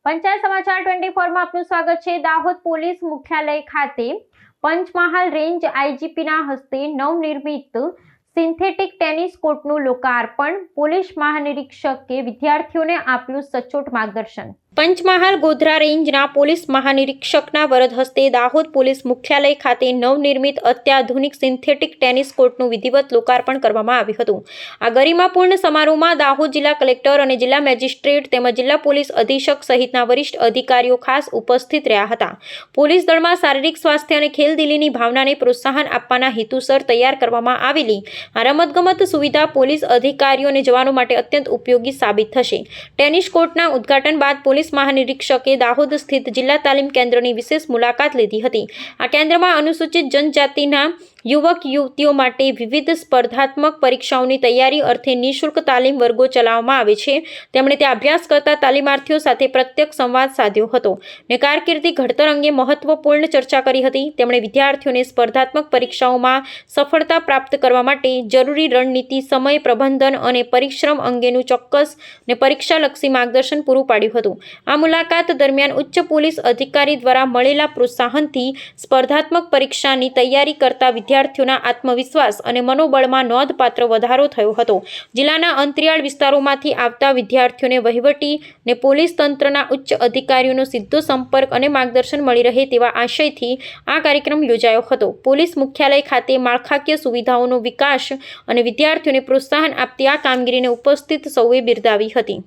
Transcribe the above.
પંચાયત સમાચાર 24 માં આપનું સ્વાગત છે। દાહોદ પોલીસ મુખ્યાલય ખાતે પંચમહાલ રેન્જ આઈજીપીના હસ્તે નવનિર્મિત સિન્થેટિક ટેનિસ કોર્ટનું લોકાર્પણ। પોલીસ મહાનિરીક્ષકે વિદ્યાર્થીઓને આપ્યું સચોટ માર્ગદર્શન। પંચમહાલ ગોધરા રેન્જના પોલીસ મહાનિરીક્ષકના વરદ હસ્તે દાહોદ પોલીસ મુખ્યાલય ખાતે નવનિર્મિત અત્યાધુનિક સિન્થેટિક ટેનિસ કોર્ટનું વિધિવત લોકાર્પણ કરવામાં આવ્યું હતું। આ ગરિમાપૂર્ણ સમારોહમાં દાહોદ જિલ્લા કલેક્ટર અને જિલ્લા મેજિસ્ટ્રેટ તેમજ જિલ્લા પોલીસ અધિક્ષક સહિતના વરિષ્ઠ અધિકારીઓ ખાસ ઉપસ્થિત રહ્યા હતા। પોલીસ દળમાં શારીરિક સ્વાસ્થ્ય અને ખેલદિલીની ભાવનાને પ્રોત્સાહન આપવાના હેતુસર તૈયાર કરવામાં આવેલી આ રમતગમત સુવિધા પોલીસ અધિકારીઓ અને જવાનો માટે અત્યંત ઉપયોગી સાબિત થશે। ટેનિસ કોર્ટના ઉદ્ઘાટન બાદ પોલીસ મહાનિરીક્ષકે દાહોદ સ્થિત જિલ્લા તાલીમ કેન્દ્રની વિશેષ મુલાકાત લીધી હતી। આ કેન્દ્રમાં અનુસૂચિત જનજાતિના યુવક યુવતીઓ માટે વિવિધ સ્પર્ધાત્મક પરીક્ષાઓની તૈયારી અર્થે નિઃશુલ્ક તાલીમ વર્ગો ચલાવવામાં આવે છે। તેમણે ત્યાં અભ્યાસ કરતા તાલીમાર્થીઓ સાથે પ્રત્યક્ષ સંવાદ સાધ્યો હતો અને કારકિર્દી ઘડતર અંગે મહત્વપૂર્ણ ચર્ચા કરી હતી। તેમણે વિદ્યાર્થીઓને સ્પર્ધાત્મક પરીક્ષાઓમાં સફળતા પ્રાપ્ત કરવા માટે જરૂરી રણનીતિ, સમય પ્રબંધન અને પરિશ્રમ અંગેનું ચોક્કસ અને પરીક્ષાલક્ષી માર્ગદર્શન પૂરું પાડ્યું હતું। આ મુલાકાત દરમિયાન ઉચ્ચ પોલીસ અધિકારી દ્વારા મળેલા પ્રોત્સાહનથી સ્પર્ધાત્મક પરીક્ષાની તૈયારી કરતા વિદ્યાર્થીઓના આત્મવિશ્વાસ અને મનોબળમાં નોંધપાત્ર વધારો થયો હતો। જિલ્લાના અંતરિયાળ વિસ્તારોમાંથી આવતા વિદ્યાર્થીઓને વહીવટી અને પોલીસ તંત્રના ઉચ્ચ અધિકારીઓનો સીધો સંપર્ક અને માર્ગદર્શન મળી રહે તેવા આશયથી આ કાર્યક્રમ યોજાયો હતો। પોલીસ મુખ્યાલય ખાતે માળખાકીય સુવિધાઓનો વિકાસ અને વિદ્યાર્થીઓને પ્રોત્સાહન આપતી આ કામગીરીને ઉપસ્થિત સૌએ બિરદાવી હતી।